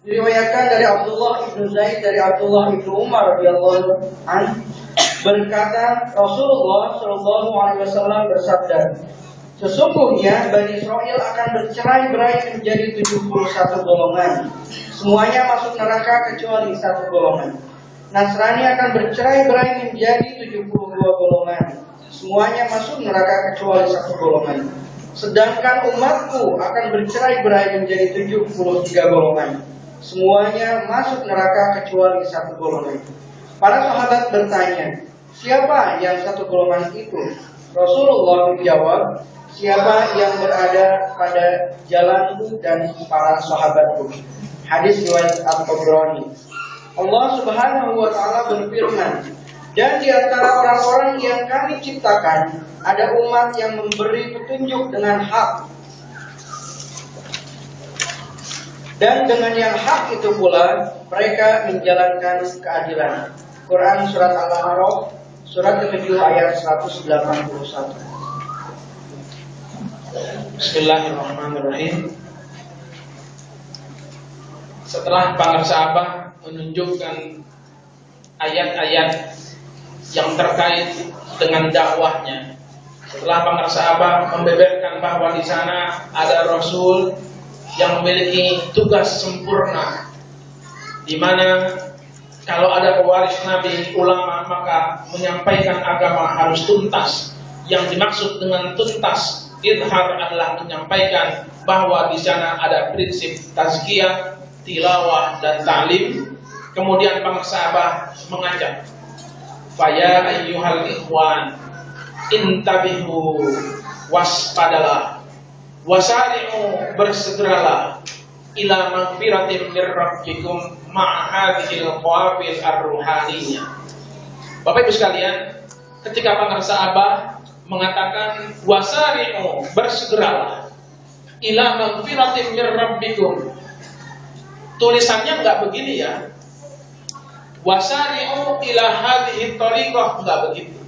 Diriwayatkan dari Abdullah ibnu Zaid dari Abdullah ibnu Umar radhiyallahu anhu berkata, Rasulullah Shallallahu Alaihi Wasallam bersabda, sesungguhnya Bani Israel akan bercerai-berai menjadi 71 golongan. Semuanya masuk neraka kecuali satu golongan. Nasrani akan bercerai-berai menjadi 72 golongan. Semuanya masuk neraka kecuali satu golongan. Sedangkan umatku akan bercerai-berai menjadi 73 golongan. Semuanya masuk neraka kecuali satu golongan. Para sahabat bertanya, siapa yang satu golongan itu? Rasulullah menjawab, siapa yang berada pada jalanku dan para sahabatku. Hadis riwayat Al-Tabrani. Allah Subhanahu wa taala berfirman, dan di antara orang-orang yang kami ciptakan ada umat yang memberi petunjuk dengan hak. Dan dengan yang hak itu pula mereka menjalankan keadilan. Quran surat Al-A'raf surat ke-7 ayat 181. Bismillahirrahmanirrahim. Setelah para sahabat menunjukkan ayat-ayat yang terkait dengan dakwahnya, setelah para sahabat membeberkan bahwa di sana ada Rasul yang memiliki tugas sempurna, di mana kalau ada pewaris Nabi, ulama, maka menyampaikan agama harus tuntas. Yang dimaksud dengan tuntas, idhar adalah menyampaikan bahwa di sana ada prinsip tazkiyah, tilawah dan ta'lim. Kemudian para sahabat mengajak, faya ayyuhal ikhwan, intabihu, waspadalah, wasari'u, bersegeralah, ila magfiratin mir rabbikum ma'ahadihil qawafil ar-ruhaniyah. Bapak Ibu sekalian, ketika para sahabat mengatakan wasari'u, bersegeralah, ila magfiratin mir rabbikum, tulisannya enggak begini ya, wasari'u ila hadhihi thariqah, enggak begitu.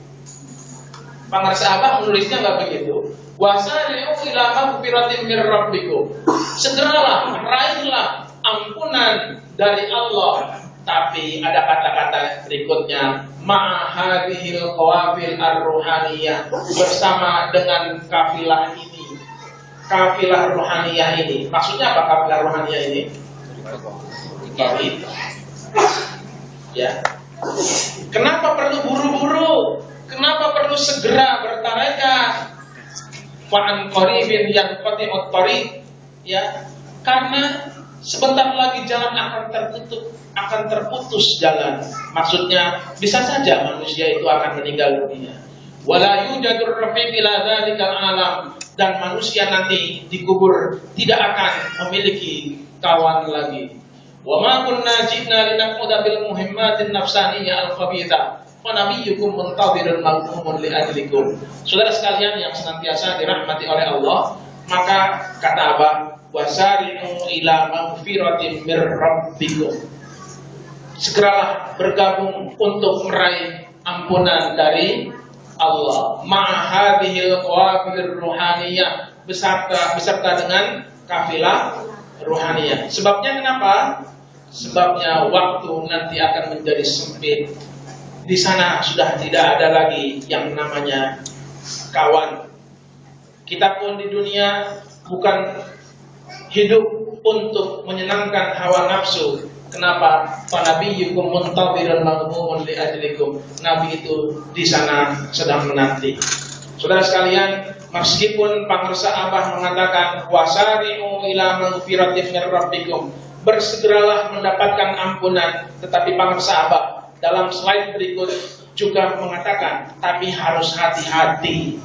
Para sahabat menulisnya enggak begitu. Wasari'u ila magfiratin mir rabbikum, segeralah, raihlah ampunan dari Allah. Tapi ada kata-kata berikutnya, ma'ahadihil qawafil ar-ruhaniyah, bersama dengan kafilah ini, kafilah ruhaniyah ini. Maksudnya apa kafilah ruhaniyah ini? Ya. Kenapa perlu buru-buru? Kenapa perlu segera bertarekat? Fa'an qaribin yanqati'ut thariq, ya, karena sebentar lagi jalan akan terputus jalan. Maksudnya bisa saja manusia itu akan meninggal dunia. Wala yujadur rafiq ila dzalikal alam, dan manusia nanti dikubur tidak akan memiliki kawan lagi. Wa ma kunna ji'na linaquda bil muhimmatin nafsaniyah al-khabithah. Nabiyyukum muntadhirun malkumun li ajlikum. Saudara sekalian yang senantiasa dirahmati oleh Allah, maka kata Abah, wasari'u ila magfiratin mir rabbikum, segeralah bergabung untuk meraih ampunan dari Allah. Ma'ahadihil qawafir ruhaniyah, beserta dengan kafilah ruhaniyah. Sebabnya kenapa? Sebabnya waktu nanti akan menjadi sempit. Di sana sudah tidak ada lagi yang namanya kawan. Kita pun di dunia bukan hidup untuk menyenangkan hawa nafsu. Kenapa? Nabiyyukum muntadhirun maghmumun li ajlikum. Nabi itu di sana sedang menanti. Saudara sekalian, meskipun para sahabat mengatakan wasari'u ila magfiratin mir rabbikum, bersegeralah mendapatkan ampunan, tetapi para sahabat dalam slide berikut juga mengatakan, tapi harus hati-hati.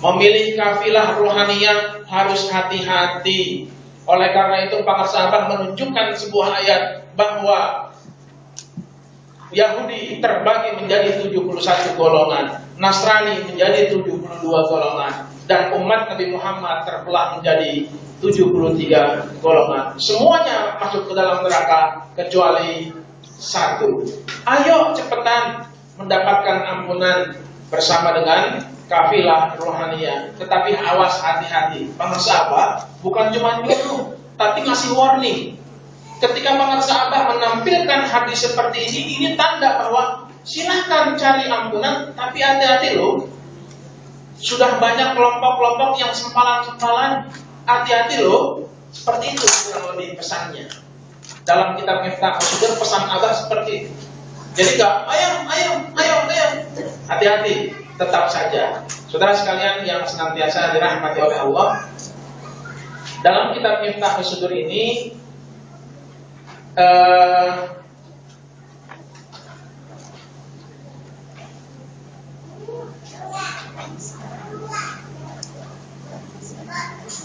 Memilih kafilah ruhaniyah harus hati-hati. Oleh karena itu para sahabat menunjukkan sebuah ayat bahwa Yahudi terbagi menjadi 71 golongan, Nasrani menjadi 72 golongan, dan umat Nabi Muhammad terbelah menjadi 73 golongan. Semuanya masuk ke dalam neraka kecuali satu. Ayo cepetan mendapatkan ampunan bersama dengan kafilah rohaniyah. Tetapi awas, hati-hati. Para sahabat bukan cuma nyuruh, tapi ngasih warning. ketika para sahabat menampilkan hadis seperti ini tanda bahwa silahkan cari ampunan, tapi hati-hati loh. Sudah banyak kelompok-kelompok yang sempalan-sempalan, hati-hati loh. Seperti itu kurang lebih pesannya. Dalam kitab Miftah As-Sudur pesan Abah seperti itu. Jadi gak ayam. Hati-hati, tetap saja. Saudara sekalian yang senantiasa dirahmati oleh Allah, dalam kitab Miftah As-Sudur ini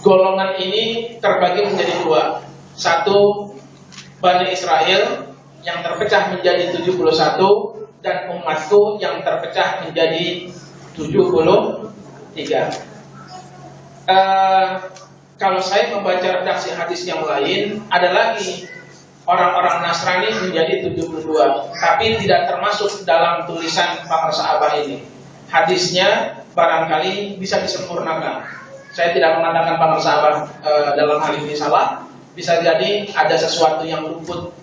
golongan ini terbagi menjadi dua. Satu, Bani Israel yang terpecah menjadi 71, dan umatku yang terpecah menjadi 73. Kalau saya membaca redaksi hadis yang lain, ada lagi orang-orang Nasrani menjadi 72, tapi tidak termasuk dalam tulisan para sahabat ini. Hadisnya barangkali bisa disempurnakan. Saya tidak mengatakan para sahabat dalam hal ini salah. Bisa jadi ada sesuatu yang luput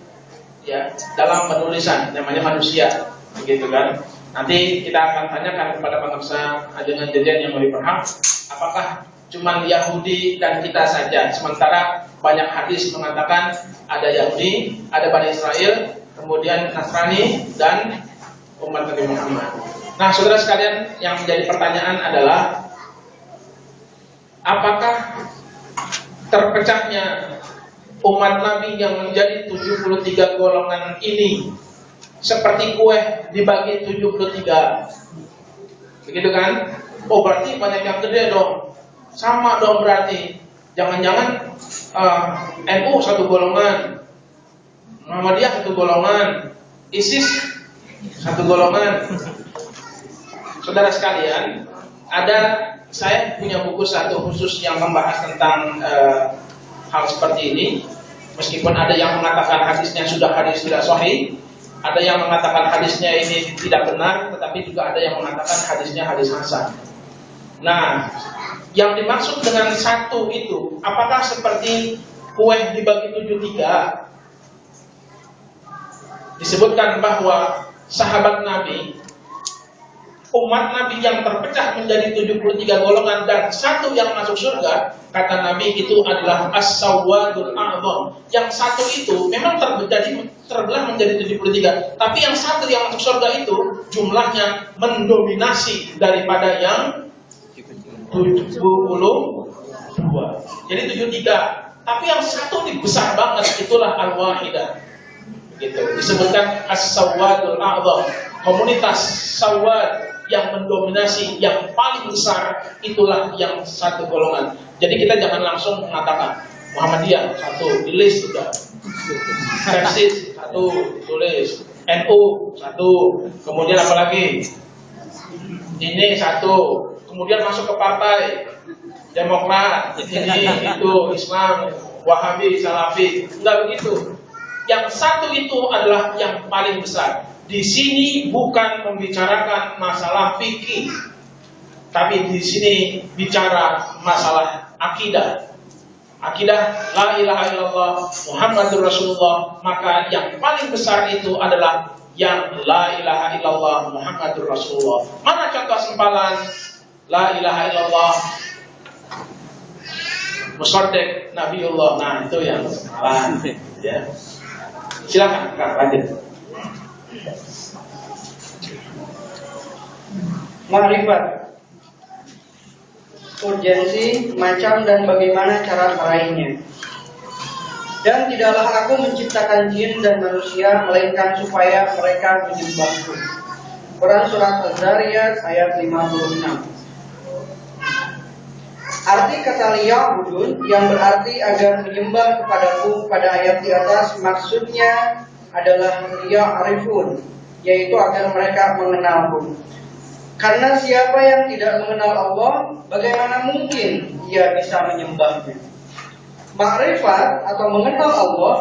ya dalam penulisan, namanya manusia, begitu kan? Nanti kita akan tanyakan kepada pemirsa dengan jajan yang lebih paham, apakah cuma Yahudi dan kita saja, sementara banyak hadis mengatakan ada Yahudi, ada Bani Israel, kemudian Nasrani dan umat Nabi Muhammad. Nah, saudara sekalian, yang menjadi pertanyaan adalah apakah terpecahnya umat Nabi yang menjadi 73 golongan ini seperti kue dibagi 73, begitu kan? Oh, berarti banyak yang gede dong. Sama dong berarti. Jangan-jangan NU satu golongan, Muhammadiyah satu golongan, ISIS satu golongan. Saudara sekalian, saya punya buku satu khusus yang membahas tentang hal seperti ini. Meskipun ada yang mengatakan hadisnya sudah sahih, ada yang mengatakan hadisnya ini tidak benar, tetapi juga ada yang mengatakan hadisnya hadis hasan. Nah, yang dimaksud dengan satu itu, apakah seperti kue dibagi 73? Disebutkan bahwa sahabat Nabi, umat Nabi yang terpecah menjadi 73 golongan dan satu yang masuk surga, kata Nabi itu adalah as-sawwadul a'dham. Yang satu itu memang terbelah menjadi 73, tapi yang satu yang masuk surga itu jumlahnya mendominasi daripada yang 72. Jadi 73. Tapi yang satu ini besar banget, itulah al-wahidah. Gitu. Disebutkan as-sawwadul a'dham. Komunitas sawwad yang mendominasi, yang paling besar, itulah yang satu golongan. Jadi kita jangan langsung mengatakan Muhammadiyah satu, tulis sudah. Persis satu, tulis. NU satu, kemudian apa lagi? Ini satu, kemudian masuk ke partai Demokrat, ini itu Islam, Wahabi, Salafi. Enggak begitu. Yang satu itu adalah yang paling besar. Di sini bukan membicarakan masalah fikih, tapi di sini bicara masalah akidah. Akidah la ilaha illallah Muhammadur Rasulullah, maka yang paling besar itu adalah yang la ilaha illallah Muhammadur Rasulullah. Mana contoh sempalan la ilaha illallah Musaddiq Nabiullah? Nah, itu yang sempalan ya. Silakan Kak, lanjut. Ma'rifat, urgensi, macam dan bagaimana cara meraihnya. Dan tidaklah aku menciptakan jin dan manusia melainkan supaya mereka menyembahku. Quran surat Az-Zariyat ayat 56. Arti kata liya'budun yang berarti agar menyembah kepadaku pada ayat di atas maksudnya adalah liya'rifun, yaitu agar mereka mengenalku. Karena siapa yang tidak mengenal Allah, bagaimana mungkin ia bisa menyembahnya? Ma'rifat atau mengenal Allah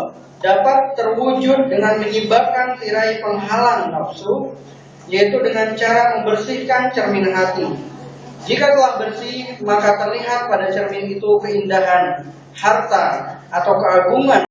dapat terwujud dengan menyibakkan tirai penghalang nafsu, yaitu dengan cara membersihkan cermin hati. Jika telah bersih, maka terlihat pada cermin itu keindahan, harta, atau keagungan